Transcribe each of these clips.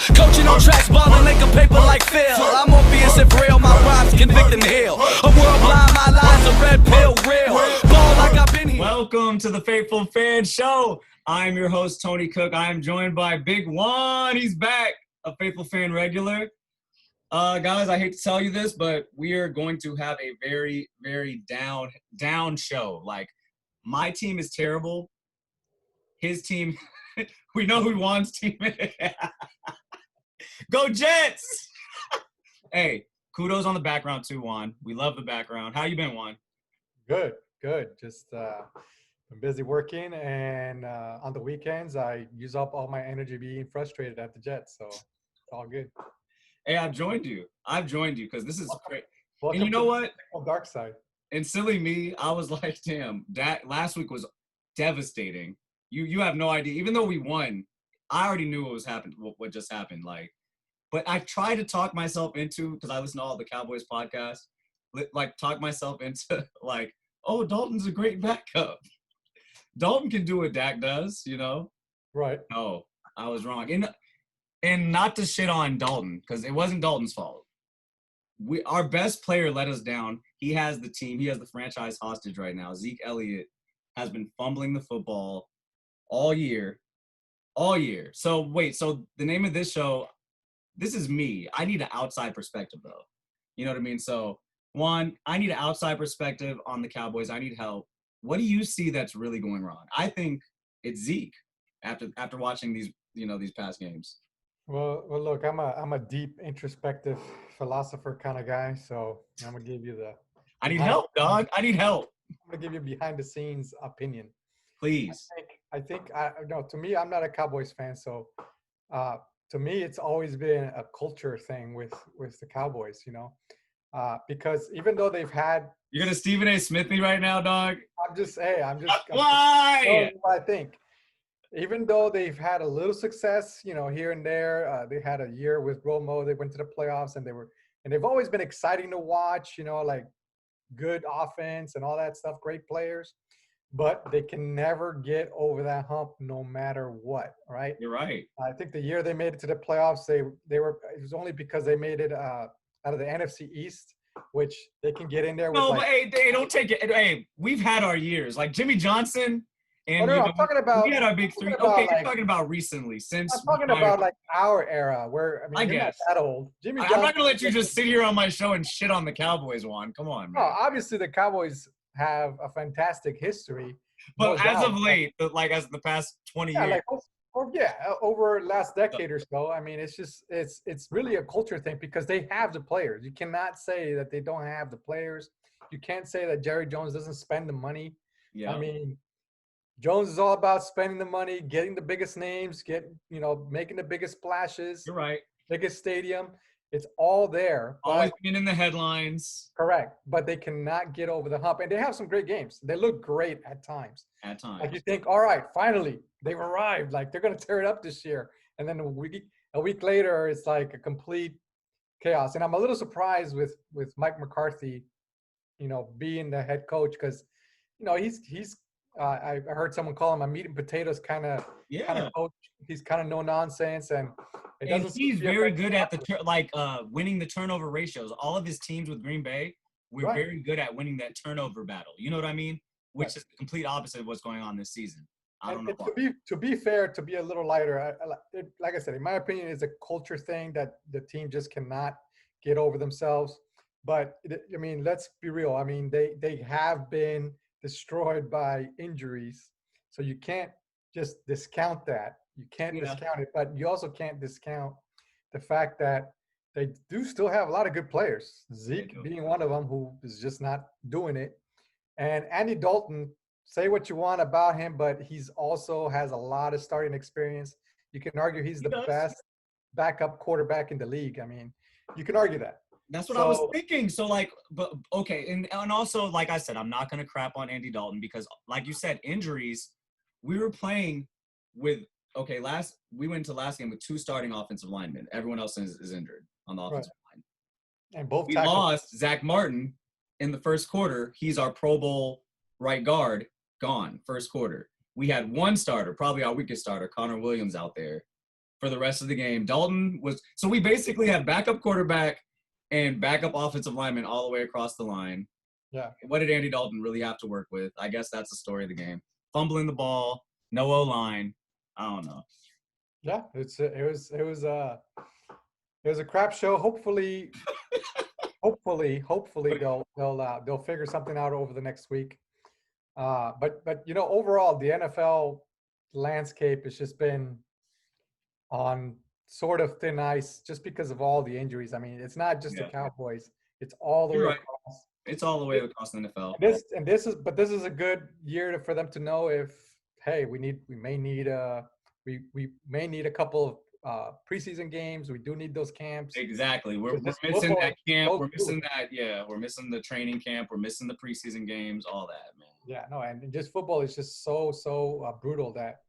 Coaching on tracks, balling, linking paper like Phil. I'm Orpheus and real, my rhymes convict and heal. A world blind, my lines a red pill, real. Ball like I've been here. Welcome to the Faithful Fan Show. I'm your host, Tony Cook. I am joined by Big Juan. He's back, a Faithful Fan regular. Guys, I hate to tell you this, but we are going to have a very, very down show. Like, my team is terrible. His team, we know who Juan's team is. Go Jets! Hey, kudos on the background too, Juan. We love the background. How you been, Juan? Good. Just been busy working, and on the weekends, I use up all my energy being frustrated at the Jets, so it's all good. Hey, I've joined you because this is great. Welcome And you know what? Dark side. And silly me, I was like, damn, that last week was devastating. You have no idea. Even though we won, I already knew what just happened. Like, but I tried to talk myself into, because I listen to all the Cowboys podcasts, like talk myself into like, oh, Dalton's a great backup. Dalton can do what Dak does, you know? Right. No, I was wrong. And not to shit on Dalton, because it wasn't Dalton's fault. Our best player let us down. He has the team. He has the franchise hostage right now. Zeke Elliott has been fumbling the football all year. So the name of this show, this is me. I need an outside perspective, though. You know what I mean? So, Juan, I need an outside perspective on the Cowboys. I need help. What do you see that's really going wrong? I think it's Zeke after watching these past games. Well, look, I'm a deep introspective philosopher kind of guy, so I'm gonna give you the. I need help, dog. I need help. I'm gonna give you a behind the scenes opinion. Please. I think to me, I'm not a Cowboys fan, so to me, it's always been a culture thing with the Cowboys, because even though they've had. You're gonna Stephen A. Smith me right now, dog. I'm just why? I think. Even though they've had a little success, here and there, they had a year with Romo. They went to the playoffs, and they've always been exciting to watch. Like good offense and all that stuff, great players, but they can never get over that hump, no matter what. Right? You're right. I think the year they made it to the playoffs, it was only because they made it out of the NFC East, which they can get in there. No, but hey, don't take it. Hey, we've had our years, like Jimmy Johnson. And I'm talking about. We had our big three. Okay, you're talking about recently, since. I'm talking about like our era, where you're guess. not that old. I'm not gonna let you just sit here on my show and shit on the Cowboys, Juan. Come on, man. No, obviously the Cowboys have a fantastic history. But as of late, as the past 20 years. Over last decade or so. I mean, it's really a culture thing because they have the players. You cannot say that they don't have the players. You can't say that Jerry Jones doesn't spend the money. Yeah. I mean, Jones is all about spending the money, getting the biggest names, making the biggest splashes. You're right. Biggest stadium. It's all there. Always being in the headlines. Correct. But they cannot get over the hump. And they have some great games. They look great at times. Like you think, all right, finally, they've arrived. Like they're going to tear it up this year. And then a week later, it's like a complete chaos. And I'm a little surprised with Mike McCarthy, being the head coach because, he's I heard someone call him a meat and potatoes kind of coach. He's kind of no nonsense, and he's very good at winning the turnover ratios. All of his teams with Green Bay were very good at winning that turnover battle. You know what I mean? Which is the complete opposite of what's going on this season. I don't know. To be fair, to be a little lighter, like I said, in my opinion, it's a culture thing that the team just cannot get over themselves. But I mean, let's be real. I mean, they have been destroyed by injuries, so you can't just discount that. You can't discount it, but you also can't discount the fact that they do still have a lot of good players. Zeke being one of them, who is just not doing it, and Andy Dalton. Say what you want about him, but he's also has a lot of starting experience. You can argue he's the best backup quarterback in the league. I mean, you can argue that. That's what I was thinking. So, but okay. And also, like I said, I'm not going to crap on Andy Dalton because, like you said, injuries, we were playing with, we went to last game with 2 starting offensive linemen. Everyone else is injured on the offensive line. And both we lost Zach Martin in the first quarter. He's our Pro Bowl right guard, gone first quarter. We had one starter, probably our weakest starter, Connor Williams, out there for the rest of the game. Dalton was – so we basically had backup quarterback and backup offensive lineman all the way across the line. Yeah. What did Andy Dalton really have to work with? I guess that's the story of the game. Fumbling the ball, no O-line. I don't know. Yeah, it was a crap show. Hopefully they'll figure something out over the next week. But overall the NFL landscape has just been on sort of thin ice just because of all the injuries. I mean, it's not just the Cowboys; it's all the way across. It's all the way across the NFL. This is a good year for them to know if we may need a couple of preseason games. We do need those camps. Exactly. We're missing that camp. We're missing that. Yeah, we're missing the training camp. We're missing the preseason games. All that, man. Yeah, no, and just football is just so brutal that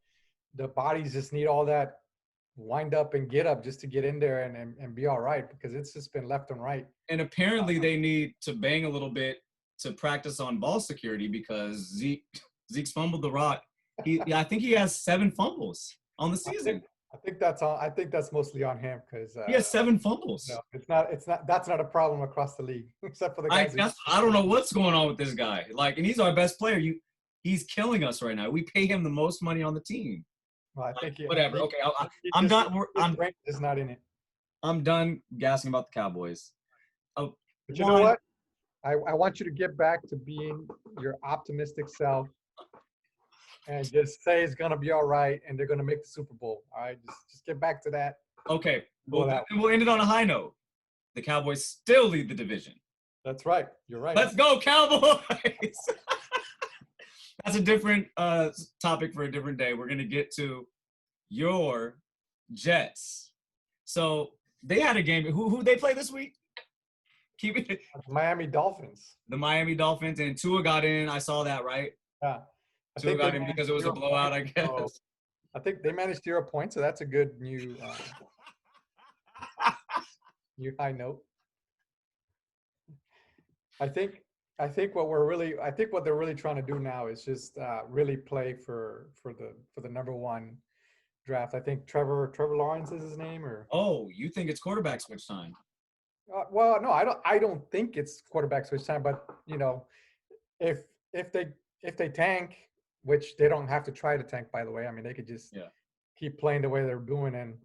the bodies just need all that wind up and get up just to get in there and be all right, because it's just been left and right. And apparently they need to bang a little bit to practice on ball security because Zeke's fumbled the rock. I think he has 7 fumbles on the season. I think that's mostly on him because he has 7 fumbles. No, that's not a problem across the league except for the guys. I don't know what's going on with this guy. And he's our best player. He's killing us right now. We pay him the most money on the team. Well, I think whatever. Okay, I'm done. I'm just not in it. I'm done gassing about the Cowboys. But you know what? I want you to get back to being your optimistic self and just say it's gonna be all right and they're gonna make the Super Bowl. All right, just get back to that. Okay, we'll end it on a high note. The Cowboys still lead the division. That's right. You're right. Let's go, Cowboys! That's a different topic for a different day. We're gonna get to your Jets. So they had a game. Who they play this week? Keep it. Miami Dolphins. The Miami Dolphins, and Tua got in. I saw that, right? Yeah. Tua got in because it was a blowout, I guess. So I think they managed 0 points, so that's a good new high note. I think what they're really trying to do now is just really play for the number 1 draft. I think Trevor Lawrence is his name, or you think it's quarterback switch time? Well, no, I don't think it's quarterback switch time. But if they tank, which they don't have to try to tank, by the way. I mean, they could just keep playing the way they're doing. And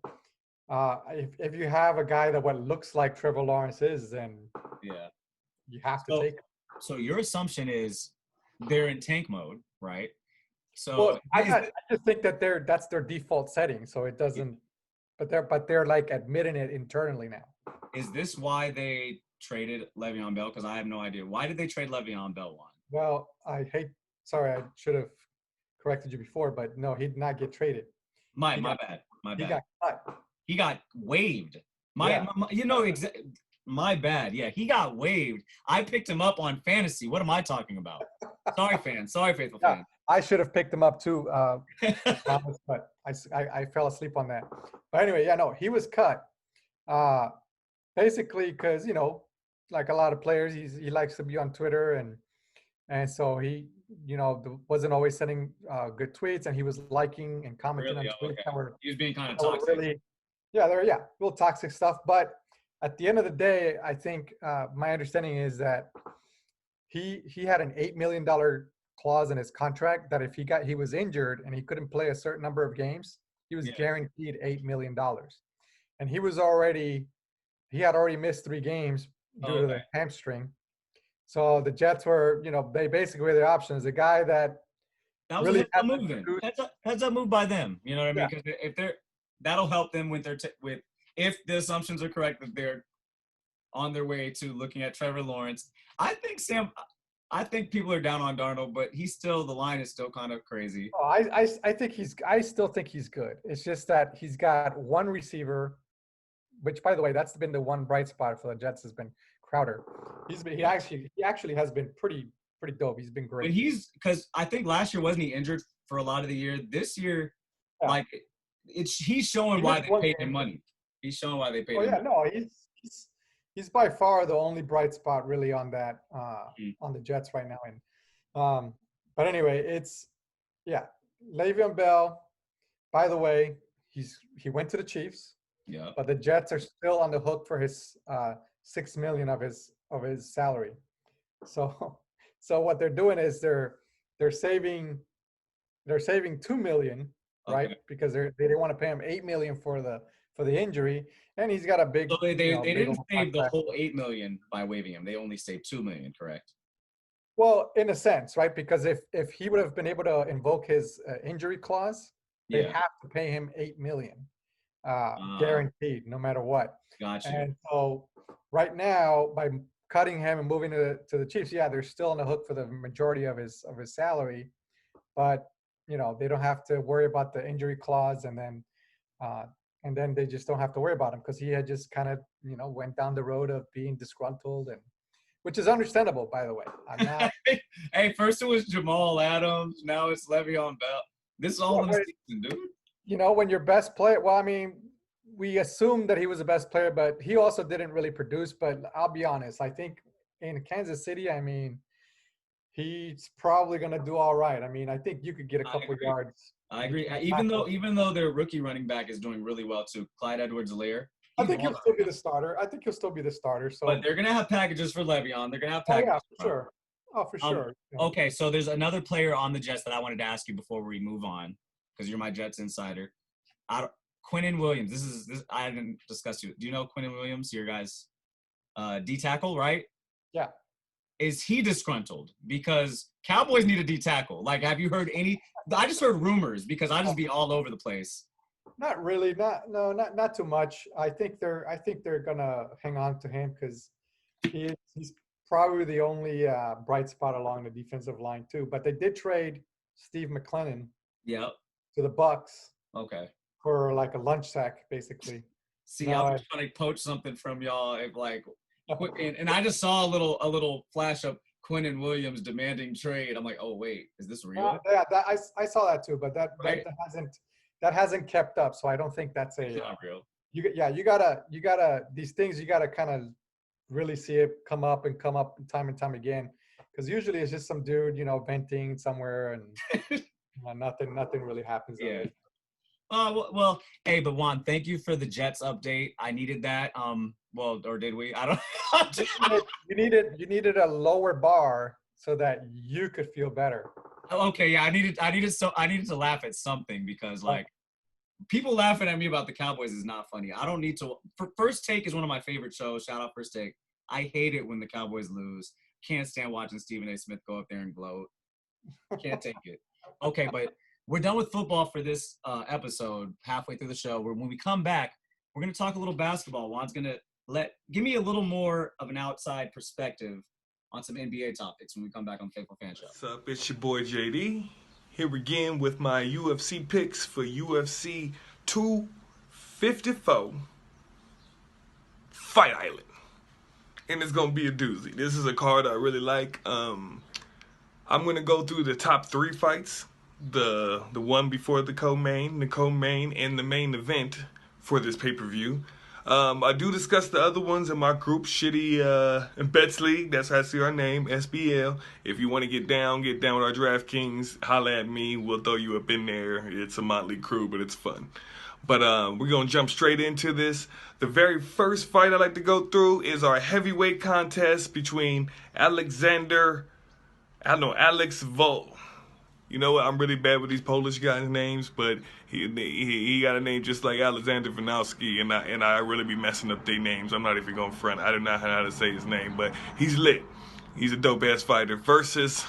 if you have a guy that what looks like Trevor Lawrence is, then you have to take him. So your assumption is they're in tank mode, right? So well, I just think that that's their default setting, so it doesn't. But they're like admitting it internally now. Is this why they traded Le'Veon Bell? Because I have no idea. Why did they trade Le'Veon Bell, Juan? Well, sorry, I should have corrected you before, but no, he did not get traded. My bad. He got cut. He got waived. My bad. Yeah, he got waived. I picked him up on fantasy. What am I talking about? Sorry, fans. Sorry, faithful fans. I should have picked him up too, but I fell asleep on that. But anyway, he was cut. Basically, because like a lot of players, he likes to be on Twitter, and so he wasn't always sending good tweets, and he was liking and commenting on tweets that were he was being kind of toxic. Real toxic stuff. But at the end of the day, I think my understanding is that he had an $8 million clause in his contract that if he was injured and he couldn't play a certain number of games, he was guaranteed $8 million. And he had already missed 3 games due to the hamstring. So the Jets were, they basically were their options. A guy that was really a move then. Heads up move by them. You know what I mean? Because if that'll help them with if the assumptions are correct that they're on their way to looking at Trevor Lawrence. I think people are down on Darnold, but the line is still kind of crazy. Oh, I still think he's good. It's just that he's got one receiver, which by the way, that's been the one bright spot for the Jets has been Crowder. He actually has been pretty dope. He's been great. But because I think last year wasn't he injured for a lot of the year. This year, he's showing why they paid him money. He's showing why they paid him. Yeah, no, he's by far the only bright spot really on that on the Jets right now. And but anyway, Le'Veon Bell. By the way, he went to the Chiefs, Yeah. but the Jets are still on the hook for his $6 million of his salary. So so what they're doing is they're saving $2 million, right? Okay. Because they didn't want to pay him $8 million for the injury, and he's got a big, So they big didn't old save the contract. whole $8 million by waiving him. They only saved $2 million, correct? Well, in a sense, right? Because if he would have been able to invoke his injury clause, they Yeah. have to pay him $8 million, Ah, guaranteed, no matter what. got you. And so right now, by cutting him and moving to the Chiefs, yeah, they're still on the hook for the majority of his salary, but they don't have to worry about the injury clause, and then they just don't have to worry about him because he had just kind of went down the road of being disgruntled, and which is understandable, by the way. I'm not. Hey, first it was Jamal Adams, now it's Le'Veon Bell. This is all in the season, dude. When your best player, well, I mean, we assumed that he was the best player, but he also didn't really produce. But I'll be honest, I think in Kansas City, I mean, he's probably going to do all right. I mean, I think you could get a couple yards. I agree. Even though their rookie running back is doing really well too, Clyde Edwards-Helaire. I think he'll still be the starter. So, but they're gonna have packages for Le'Veon. They're gonna have oh packages. yeah, for sure. Oh, for sure. Okay, so there's another player on the Jets that I wanted to ask you before we move on, because you're my Jets insider. Quinnen Williams. This I haven't discussed you. Do you know Quinnen Williams? Your guys, D tackle, right? Yeah. Is he disgruntled? Because Cowboys need a D tackle. Like, have you heard any? I just heard rumors because I just be all over the place. Not really. Not too much. I think they're gonna hang on to him because he's probably the only bright spot along the defensive line too. But they did trade Steve McLennan. Yep. To the Bucks. Okay. For like a lunch sack, basically. See, I was trying to poach something from y'all, and I just saw a little flash of Quinnen Williams demanding trade. I'm like, oh wait, is this real? Yeah, I saw that too, but that hasn't kept up. So I don't think that's not real. You gotta these things you gotta kind of really see it come up time and time again, because usually it's just some dude venting somewhere and nothing really happens. Yeah. Well, hey, but Juan, thank you for the Jets update. I needed that. Well, or did we? I don't. You needed a lower bar so that you could feel better. Okay, yeah, I needed to laugh at something, because like people laughing at me about the Cowboys is not funny. I don't need to. First Take is one of my favorite shows. Shout out First Take. I hate it when the Cowboys lose. Can't stand watching Stephen A. Smith go up there and gloat. Can't take it. Okay, but we're done with football for this episode, halfway through the show. When we come back, we're going to talk a little basketball. Juan's going to give me a little more of an outside perspective on some NBA topics when we come back on Faithful Fan Show. What's up? It's your boy JD. Here again with my UFC picks for UFC 254 Fight Island. And it's going to be a doozy. This is a card I really like. I'm going to go through the top 3 fights. The one before the co-main, and the main event for this pay-per-view. I do discuss the other ones in my group, Shitty Bets League. That's how I see our name, SBL. If you want to get down with our DraftKings, holla at me. We'll throw you up in there. It's a motley crew, but it's fun. But we're going to jump straight into this. The very first fight I'd like to go through is our heavyweight contest between Alex Volt. You know what? I'm really bad with these Polish guys' names, but he got a name just like Alexander Vanowski, and I really be messing up their names. I'm not even going to front. I do not know how to say his name, but he's lit. He's a dope-ass fighter versus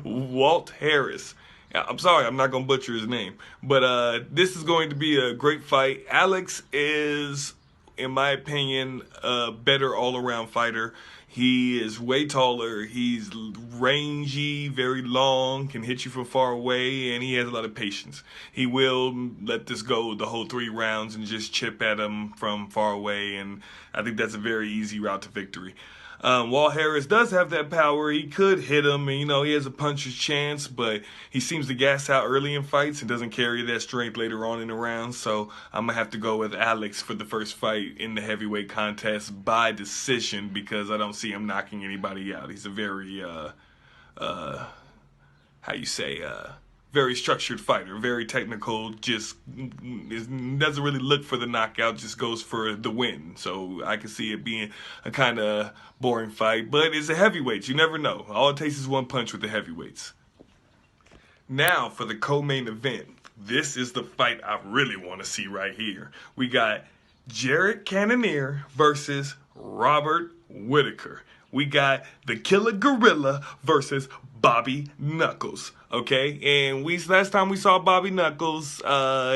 Walt Harris. I'm sorry, I'm not going to butcher his name, but this is going to be a great fight. Alex is, in my opinion, a better all-around fighter. He is way taller, he's rangy, very long, can hit you from far away, and he has a lot of patience. He will let this go the whole 3 rounds and just chip at him from far away, and I think that's a very easy route to victory. Walt Harris does have that power. He could hit him, and he has a puncher's chance, but he seems to gas out early in fights and doesn't carry that strength later on in the round. So I'm gonna have to go with Alex for the first fight in the heavyweight contest by decision, because I don't see him knocking anybody out. He's a very very structured fighter, very technical, just doesn't really look for the knockout, just goes for the win. So I can see it being a kind of boring fight, but it's a heavyweight. You never know. All it takes is one punch with the heavyweights. Now for the co-main event. This is the fight I really want to see right here. We got Jared Cannonier versus Robert Whittaker. We got the Killer Gorilla versus Bobby Knuckles. Okay, and last time we saw Bobby Knuckles,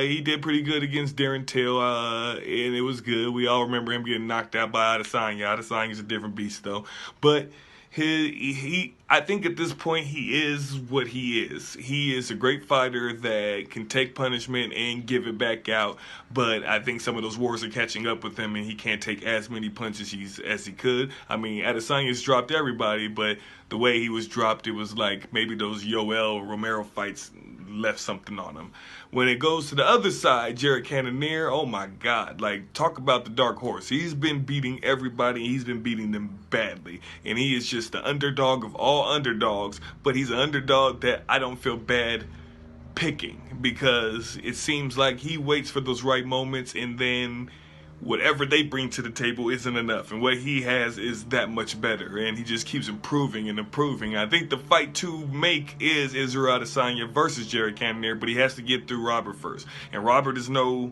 he did pretty good against Darren Till, and it was good. We all remember him getting knocked out by Adesanya. Adesanya's a different beast though, but I think at this point he is what he is. He is a great fighter that can take punishment and give it back out, but I think some of those wars are catching up with him and he can't take as many punches as he could. I mean, Adesanya's dropped everybody, but the way he was dropped, it was like maybe those Yoel Romero fights left something on him. When it goes to the other side, Jared Cannonier, oh my God, like talk about the dark horse. He's been beating everybody. He's been beating them badly. And he is just the underdog of all underdogs, but he's an underdog that I don't feel bad picking because it seems like he waits for those right moments and then whatever they bring to the table isn't enough, and what he has is that much better, and he just keeps improving and improving. I think the fight to make is Israel Adesanya versus Jared Cannonier, but he has to get through Robert first, and Robert is no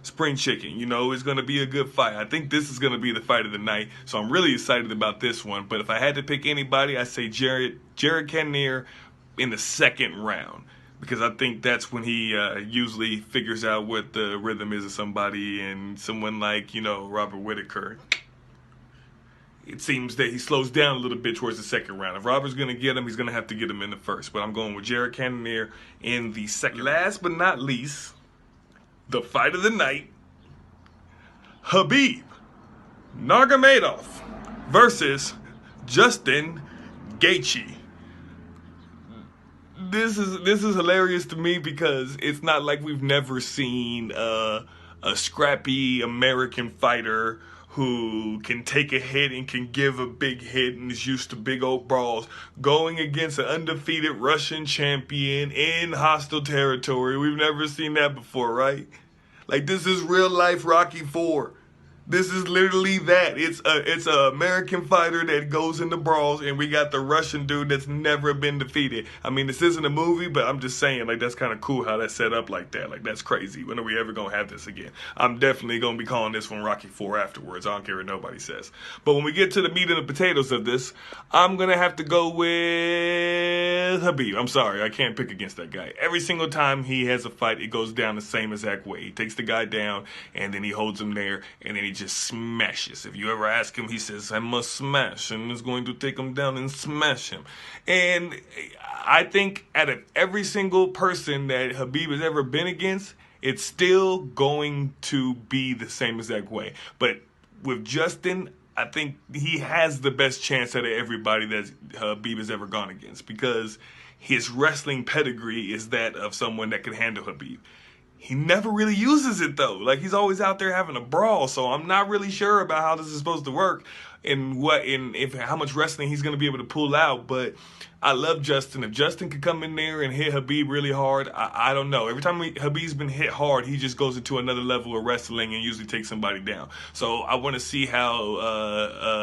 spring chicken. You know, it's going to be a good fight. I think this is going to be the fight of the night, so I'm really excited about this one. But if I had to pick anybody, I say Jared Cannonier in the second round, because I think that's when he usually figures out what the rhythm is of somebody, and someone like, you know, Robert Whittaker, it seems that he slows down a little bit towards the second round. If Robert's going to get him, he's going to have to get him in the first. But I'm going with Jared Cannonier in the second. Last but not least, the fight of the night, Khabib Nurmagomedov versus Justin Gaethje. This is hilarious to me because it's not like we've never seen a scrappy American fighter who can take a hit and can give a big hit and is used to big old brawls going against an undefeated Russian champion in hostile territory. We've never seen that before, right? Like, this is real life Rocky IV. This is literally that. It's a American fighter that goes into brawls, and we got the Russian dude that's never been defeated. I mean, this isn't a movie, but I'm just saying, like, that's kind of cool how that's set up like that. Like, that's crazy. When are we ever going to have this again? I'm definitely going to be calling this one Rocky IV afterwards. I don't care what nobody says. But when we get to the meat and the potatoes of this, I'm going to have to go with Khabib. I'm sorry. I can't pick against that guy. Every single time he has a fight, it goes down the same exact way. He takes the guy down, and then he holds him there, and then he just smashes. If you ever ask him, he says, I must smash, and is going to take him down and smash him. And I think out of every single person that Khabib has ever been against, it's still going to be the same exact way. But with Justin, I think he has the best chance out of everybody that Khabib has ever gone against, because his wrestling pedigree is that of someone that can handle Khabib. He never really uses it though. Like, he's always out there having a brawl, so I'm not really sure about how this is supposed to work and how much wrestling he's going to be able to pull out. But I love Justin. If Justin could come in there and hit Khabib really hard, I don't know. Every time Khabib's been hit hard, he just goes into another level of wrestling and usually takes somebody down. So I want to see how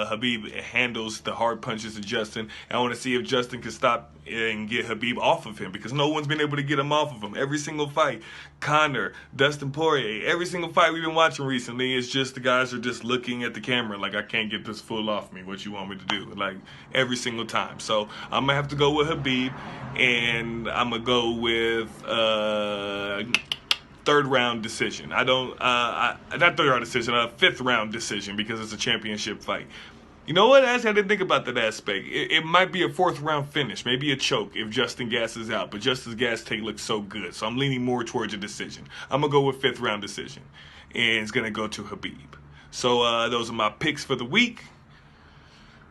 Khabib handles the hard punches of Justin. And I want to see if Justin can stop and get Khabib off of him, because no one's been able to get him off of him. Every single fight, Conor, Dustin Poirier, every single fight we've been watching recently, is just the guys are just looking at the camera like, I can't get this full off me. What you want me to do? Like, every single time. So I'm gonna have to go with Khabib, and I'm gonna go with third round decision. Not third round decision, fifth round decision, because it's a championship fight. You know what? Actually, I didn't think about that aspect. It might be a fourth round finish, maybe a choke if Justin gasses out, but Justin's gas take looks so good, so I'm leaning more towards a decision. I'm gonna go with fifth round decision, and it's gonna go to Khabib. So those are my picks for the week.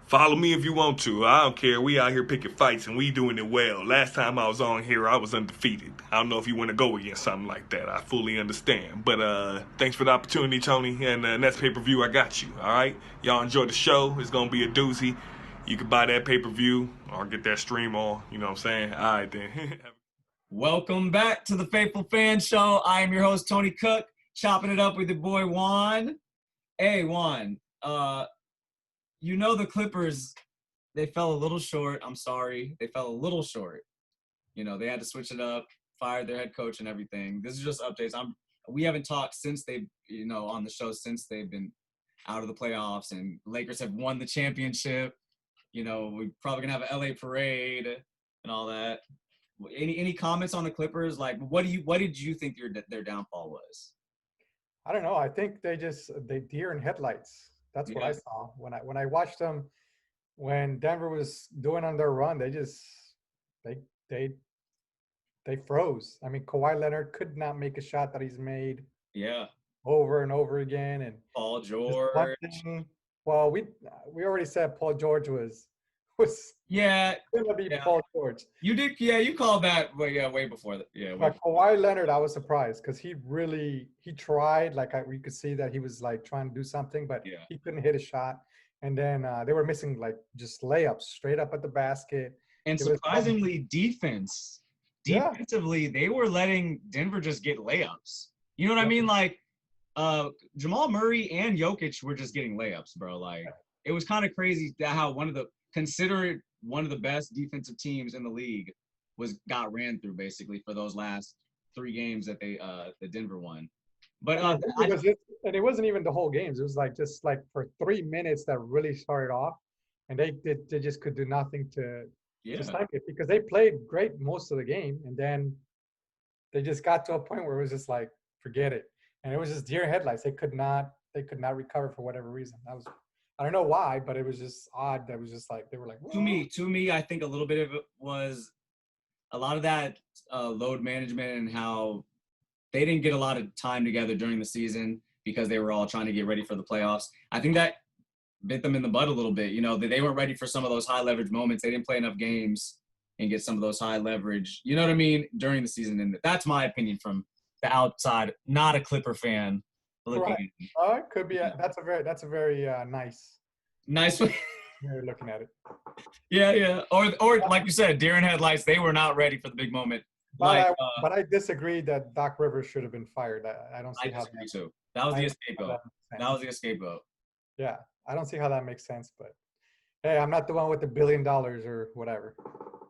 Follow me if you want to. I don't care. We out here picking fights and we doing it well. Last time I was on here, I was undefeated. I don't know if you want to go against something like that. I fully understand. But thanks for the opportunity, Tony. And next pay-per-view, I got you. All right? Y'all enjoy the show. It's going to be a doozy. You can buy that pay-per-view or get that stream on. You know what I'm saying? All right, then. Welcome back to the Faithful Fan Show. I am your host, Tony Cook, chopping it up with your boy, Juan. Hey, Juan, the Clippers, they fell a little short. I'm sorry. They fell a little short. They had to switch it up, fired their head coach and everything. This is just updates. We haven't talked since they, on the show since they've been out of the playoffs, and Lakers have won the championship. We're probably going to have an LA parade and all that. Any comments on the Clippers? Like, what did you think their downfall was? I don't know. I think they deer in headlights. That's what I saw when I watched them. When Denver was doing on their run, they froze. I mean, Kawhi Leonard could not make a shot that he's made. Yeah. Over and over again, and Paul George. Well, we already said Paul George was gonna be Paul George. You did, you called that way before that. Yeah. But Kawhi Leonard, I was surprised because he tried. Like we could see that he was like trying to do something, but he couldn't hit a shot. And then they were missing like just layups straight up at the basket. And surprisingly, defensively, they were letting Denver just get layups. You know what I mean? Like Jamal Murray and Jokic were just getting layups, bro. Like it was kind of crazy that how considered one of the best defensive teams in the league got ran through basically for those last 3 games that the Denver won. But it wasn't even the whole games. It was like just like for 3 minutes that really started off, and they just could do nothing to stop it because they played great most of the game, and then they just got to a point where it was just like forget it, and it was just deer headlights. They could not recover for whatever reason. I don't know why, but it was just odd. That was just like they were like to me, I think a little bit of it was a lot of that load management and how they didn't get a lot of time together during the season because they were all trying to get ready for the playoffs. I think that bit them in the butt a little bit. They weren't ready for some of those high leverage moments. They didn't play enough games and get some of those high leverage, you know what I mean, during the season. And that's my opinion from the outside, not a Clipper fan. Right. Oh, it could be. That's a very nice way. You're looking at it. Yeah. Or like you said, deer in headlights. They were not ready for the big moment. But I disagree that Doc Rivers should have been fired. I don't see how. I disagree too. That was the scapegoat. That was the scapegoat. Yeah, I don't see how that makes sense. But hey, I'm not the one with the $1 billion or whatever.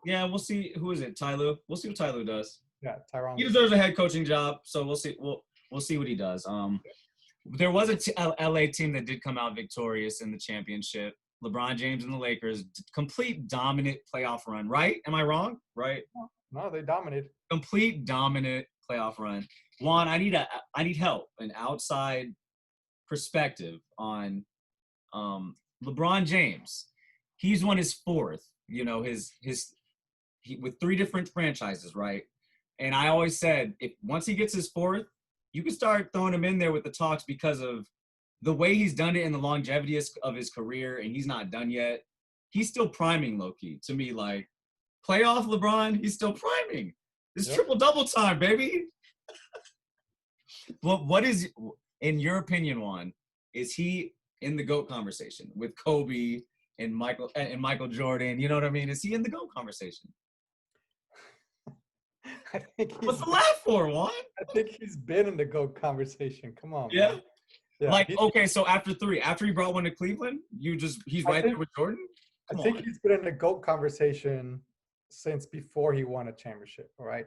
Yeah, we'll see. Who is it? Ty Lue. We'll see what Ty Lue does. Yeah, Tyronn. He deserves a head coaching job, so we'll see. We'll see what he does. There was a LA team that did come out victorious in the championship. LeBron James and the Lakers, complete dominant playoff run, right? Am I wrong? Right? No, they dominated. Complete dominant playoff run. Juan, I need help, an outside perspective on LeBron James. He's won his 4th, with 3 different franchises, right? And I always said, if once he gets his 4th, you can start throwing him in there with the talks because of the way he's done it and the longevity of his career, and he's not done yet. He's still priming, low-key, to me. Like, playoff LeBron, he's still priming. It's triple-double time, baby. Well, what is, in your opinion, Juan, is he in the GOAT conversation with Kobe and Michael Jordan? You know what I mean? Is he in the GOAT conversation? What's the laugh for, Juan? I think he's been in the GOAT conversation. Come on. Yeah. Man. Yeah. Like, okay, so after he brought one to Cleveland, he's right there with Jordan? I think he's been in the GOAT conversation since before he won a championship, all right?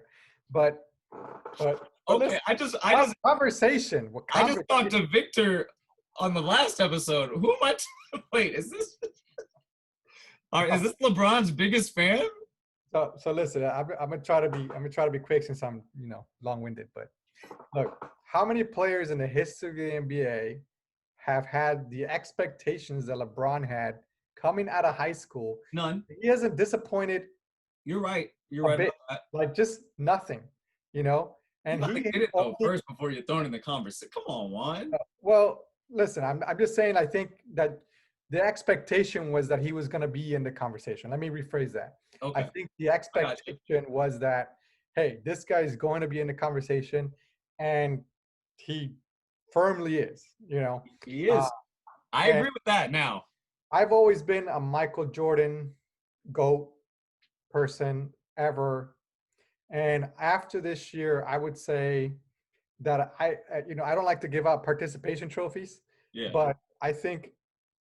But okay, I just conversation. I just talked to Victor on the last episode. Who am I wait, is this is this LeBron's biggest fan? So listen, I'm gonna try to be quick since I'm long-winded. But look, how many players in the history of the NBA have had the expectations that LeBron had coming out of high school? None. He hasn't disappointed. You're right. You're right about that. Like just nothing, And he did it though first before you're thrown in the conversation. Come on, Juan. Well, listen, I'm just saying. I think that the expectation was that he was going to be in the conversation. Let me rephrase that. Okay. I think the expectation was that, hey, this guy is going to be in the conversation, and he firmly is. He is. I agree with that. Now, I've always been a Michael Jordan GOAT person ever. And after this year, I would say that I don't like to give out participation trophies, Yeah. but I think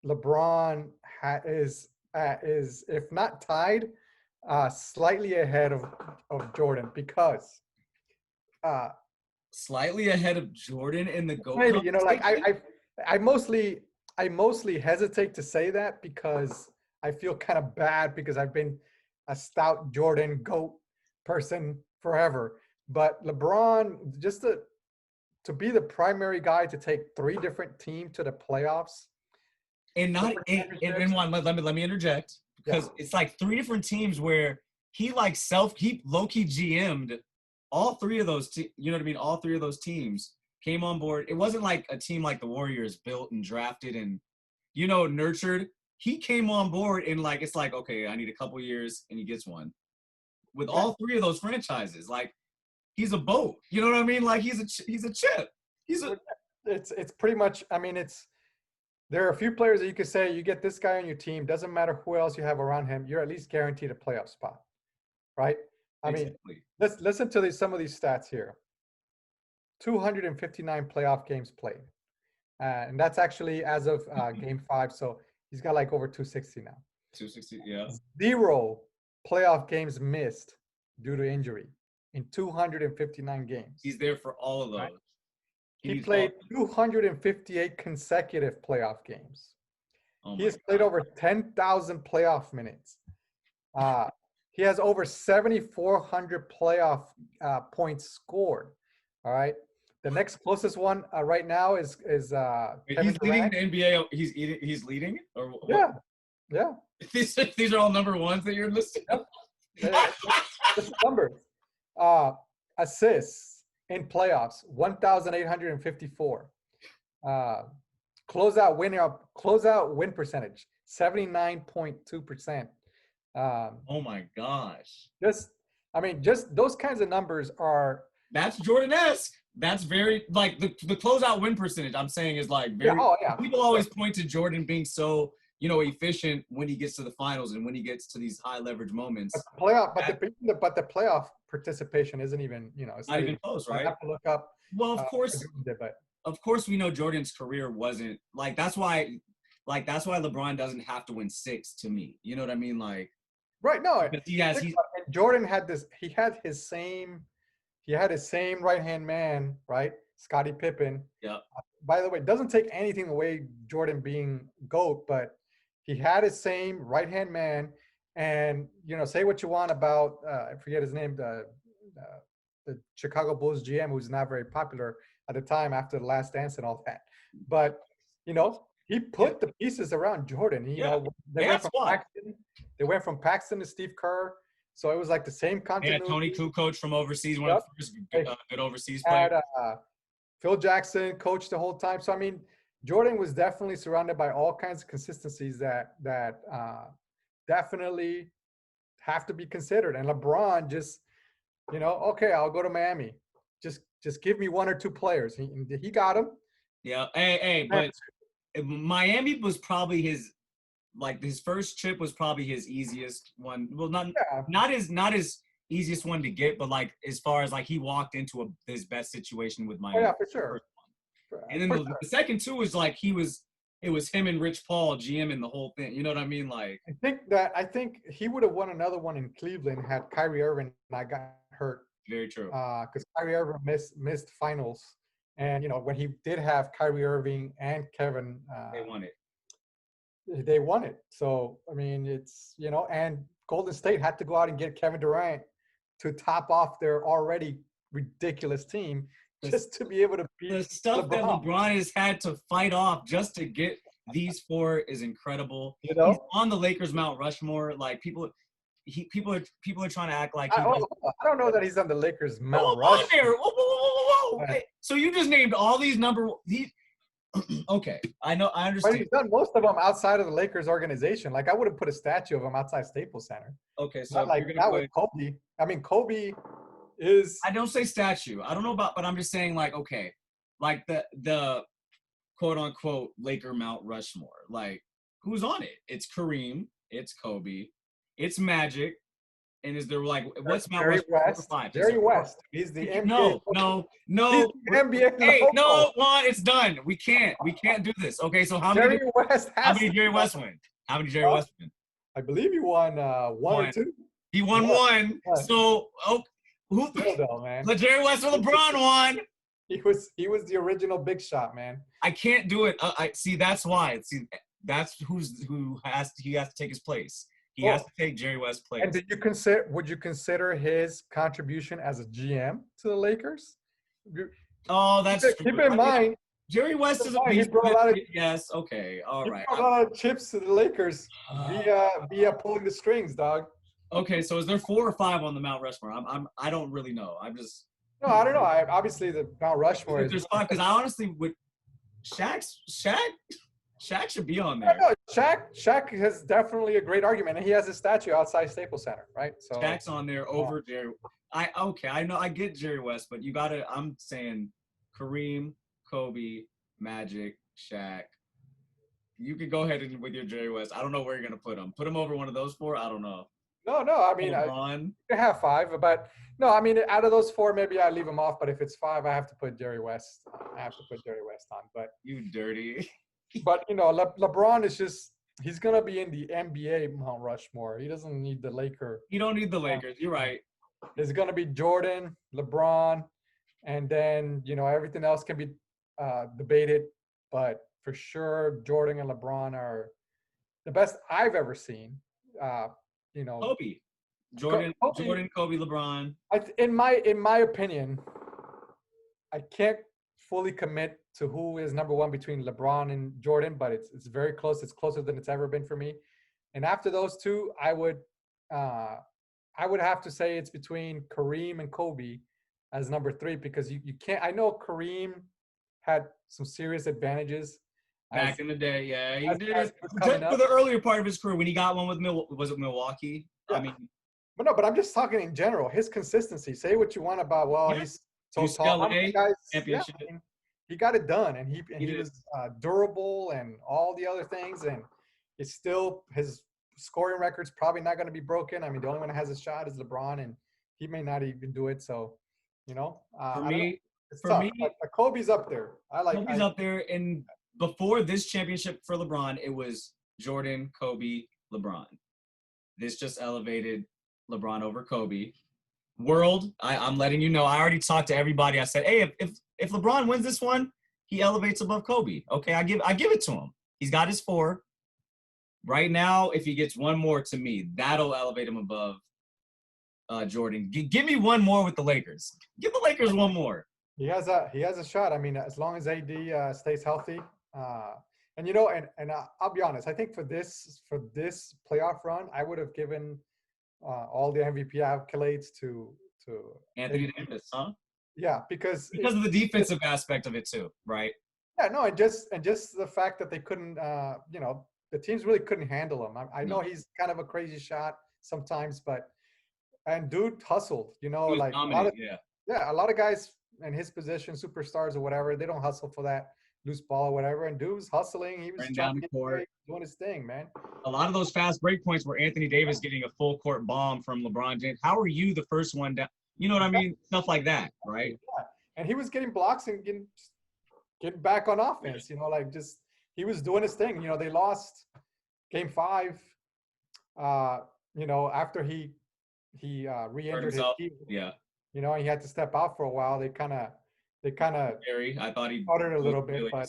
LeBron is if not tied, slightly ahead of Jordan because uh, Slightly ahead of Jordan in the GOAT maybe like conversation? I mostly hesitate to say that because I feel kind of bad because I've been a stout Jordan GOAT person forever. But LeBron, just to be the primary guy to take 3 different teams to the playoffs. And not and Juan, let me interject because Yeah. it's like 3 different teams where he low-key GM'd all 3 of those you know what I mean? All 3 of those teams came on board. It wasn't like a team like the Warriors built and drafted and nurtured. He came on board and like it's like, okay, I need a couple years and he gets one. With all 3 of those franchises, like he's a boat. You know what I mean? Like he's a chip. It's pretty much, I mean, there are a few players that you could say you get this guy on your team, doesn't matter who else you have around him, you're at least guaranteed a playoff spot, right? I mean, let's listen to some of these stats here. 259 playoff games played. And that's actually as of game 5. So he's got like over 260 now. 260, yeah. 0 playoff games missed due to injury in 259 games. He's there for all of those. Right. He played 258 consecutive playoff games. He has played over 10,000 playoff minutes. He has over 7,400 playoff points scored. All right. The next closest one right now is Kevin he's leading Durant. the NBA. He's leading, or Yeah. These are all number ones that you're listing. Just numbers. Assists in playoffs, 1,854. Closeout win percentage, 79.2%. Oh my gosh. Just those kinds of numbers are. That's Jordanesque. That's very like the closeout win percentage. I'm saying is like very. People always point to Jordan being so efficient when he gets to the finals and when he gets to these high leverage moments. But the playoff participation isn't even it's not even close, right? I have to look up. Well, of course, we know Jordan's career wasn't like that's why LeBron doesn't have to win 6 to me. You know what I mean? Like, right? No, Jordan had this. He had his same right hand man, right? Scottie Pippen. Yeah. By the way, it doesn't take anything away Jordan being GOAT, but he had his same right hand man. And say what you want about I forget his name, the Chicago Bulls GM, who's not very popular at the time after the Last Dance and all that. But he put the pieces around Jordan. They went from Paxton to Steve Kerr, so it was like the same continuity. Yeah, Tony Kukoc from overseas, one of the first good overseas players. Phil Jackson coached the whole time. So I mean, Jordan was definitely surrounded by all kinds of consistencies that definitely have to be considered. And LeBron just, okay, I'll go to Miami. Just give me 1 or 2 players. He got them. Yeah. Hey, but Miami was probably his first trip was probably his easiest one. Well, not his easiest one to get, but like as far as like he walked into his best situation with Miami. Oh, yeah, for sure. And then the second 2 was like it was him and Rich Paul GMing the whole thing. You know what I mean? Like I think he would have won another one in Cleveland had Kyrie Irving not got hurt. Very true. Because Kyrie Irving missed finals, and when he did have Kyrie Irving and Kevin, they won it. They won it. So I mean, it's and Golden State had to go out and get Kevin Durant to top off their already ridiculous team. Just to be able to beat the stuff that LeBron has had to fight off just to get these 4 is incredible. He's on the Lakers Mount Rushmore. Like people are trying to act like I don't know that he's on the Lakers Mount Rushmore. Whoa. Hey, so you just named all these okay, I understand. But he's done most of them outside of the Lakers organization. Like I would have put a statue of him outside Staples Center. Okay, so not with Kobe. I mean, Kobe. I don't say statue. I don't know about, but I'm just saying like, okay, like the quote unquote Laker Mount Rushmore, like who's on it? It's Kareem, it's Kobe, it's Magic, And is there like what's Mount Jerry Rushmore? 4 or West. 5? Jerry West. He's the NBA. No. He's the NBA. Hey, no, Juan, it's done. We can't do this. Okay, so how many Jerry West how has many to Jerry be West on- win? How many Jerry West win? I believe he won one or two. He won one. One. So who Still though, man. let Jerry West or LeBron won? He was the original big shot, man. I can't do it. I see. That's why. See, that's he has to take his place. He has to take Jerry West's place. And would you consider his contribution as a GM to the Lakers? Oh, that's Keep true. in mind, Jerry West is a he beast. brought a lot of- Yes. Okay. All he right. brought a lot of chips to the Lakers via pulling the strings, dog. Okay. So is there 4 or 5 on the Mount Rushmore? I don't really know. I'm just. No, I don't know. Obviously the Mount Rushmore is. There's 5 because I honestly would. Shaq should be on there. No, Shaq has definitely a great argument, and he has a statue outside Staples Center, right? So Shaq's on there over Jerry. I know I get Jerry West, but you gotta. I'm saying Kareem, Kobe, Magic, Shaq. You could go ahead with your Jerry West. I don't know where you're gonna put him. Put him over one of those 4. I don't know. no. I mean, LeBron. you can have 5, but no. I mean, out of those 4, maybe I leave him off. But if it's 5, I have to put Jerry West. I have to put Jerry West on. But You dirty. LeBron is just—he's gonna be in the NBA Mount Rushmore. He doesn't need the Laker. You don't need the Lakers. You're right. It's gonna be Jordan, LeBron, and then everything else can be debated. But for sure, Jordan and LeBron are the best I've ever seen. Kobe. Jordan, Kobe, LeBron. In my opinion, I can't fully commit to who is number 1 between LeBron and Jordan, but it's very close. It's closer than it's ever been for me. And after those 2, I would have to say it's between Kareem and Kobe as number 3, because you can't. I know Kareem had some serious advantages Back in the day, yeah, he did. as coming For up. the earlier part of his career, when he got one with was it Milwaukee? Yeah. I mean, But I'm just talking in general. His consistency. Say what you want about. Well, Yeah. he's so tall. How many UCLA guys? championship. I mean, he got it done, and he did. was durable and all the other things. And it's still his scoring record's probably not going to be broken. I mean, the only one that has a shot is LeBron, and he may not even do it. So, for me, it's tough. But Kobe's up there. Kobe's up there. And before this championship for LeBron, it was Jordan, Kobe, LeBron. This just elevated LeBron over Kobe. World, I'm letting you know. I already talked to everybody. I said, hey, if LeBron wins this one, he elevates above Kobe. Okay, I give it to him. He's got his 4. Right now, if he gets one more, to me, that'll elevate him above Jordan. Give me one more with the Lakers. Give the Lakers one more. He has a shot. I mean, as long as AD stays healthy, and I'll be honest. I think for this playoff run, I would have given all the MVP accolades to Anthony Davis, huh? Yeah, because of the defensive aspect of it too, right? Yeah, no, and just the fact that they couldn't, the teams really couldn't handle him. I know he's kind of a crazy shot sometimes, and dude hustled. Like a lot of guys in his position, superstars or whatever, they don't hustle for that loose ball or whatever. And dude was hustling. He was trying to get away, doing his thing, man. A lot of those fast break points were Anthony Davis getting a full court bomb from LeBron James. How are you the first one down? You know what I mean? Stuff like that, right? Yeah. And he was getting blocks and getting back on offense. He was doing his thing. They lost Game 5. After he re-injured his heel. Yeah. He had to step out for a while. They kind of Gary, I thought he started a little bit, but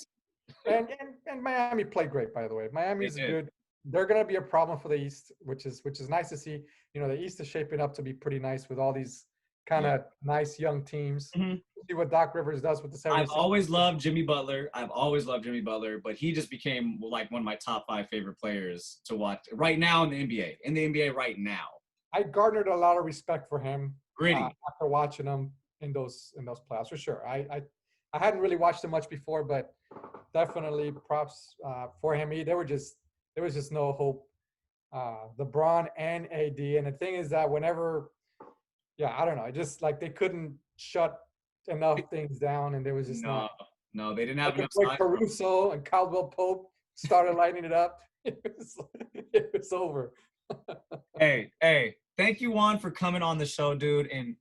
and Miami played great, by the way. Miami's good. They're going to be a problem for the East, which is nice to see. The East is shaping up to be pretty nice with all these kind of nice young teams. Mm-hmm. See what Doc Rivers does with the 76ers. I've always loved Jimmy Butler. But he just became like one of my top 5 favorite players to watch right now in the NBA. In the NBA right now. I garnered a lot of respect for him. Gritty. After watching him in those playoffs, for sure. I hadn't really watched him much before, but definitely props for him. There was just no hope. LeBron and AD, and the thing is that whenever, I don't know, just like they couldn't shut enough things down, and there was just no, they didn't have enough time. Caruso and Caldwell Pope started lighting it up. It was over. Hey, thank you, Juan, for coming on the show, dude, and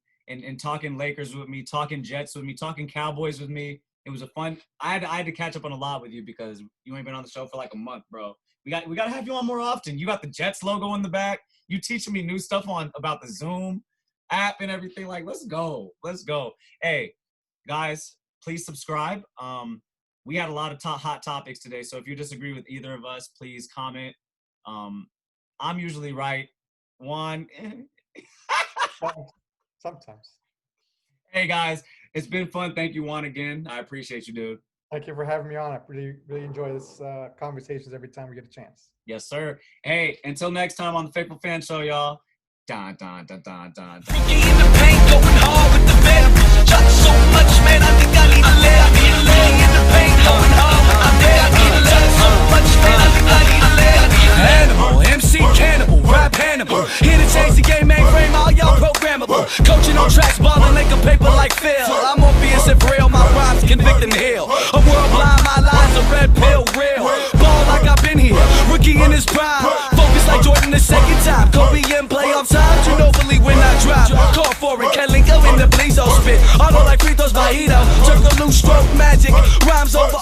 talking Lakers with me, talking Jets with me, talking Cowboys with me. It was a fun. I had to catch up on a lot with you because you ain't been on the show for like a month, bro. We got to have you on more often. You got the Jets logo in the back. You teaching me new stuff about the Zoom app and everything. Like, let's go. Hey, guys, please subscribe. We had a lot of hot topics today, so if you disagree with either of us, please comment. I'm usually right. Juan. Sometimes. Hey, guys, it's been fun. Thank you, Juan, again. I appreciate you, dude. Thank you for having me on. I really enjoy this conversations every time we get a chance. Yes, sir. Hey, until next time on the Faithful Fan Show, y'all. Dun, dun, dun, dun, dun. Rookie in the paint, going hard with the vet. Shot so much, man, I think I need to live. Rookie in the paint, going hard with the vet. Shot so much, man, I think I need to live. Animal, MC Cannibal, rap Hannibal. Here to change the game, mainframe, all y'all programmable. Coaching on tracks, balling, making paper like Phil. I'm Morpheus and real, my rhymes convict and heal. A world blind, my lies a red pill, real. Ball like I've been here, rookie in his prime. Focus like Jordan the second time. Kobe in playoff time, you know believe when I drop. Call for it, Kelly go in the Blizo spit. Auto like free throws by Ito. Circle loose stroke magic, rhymes over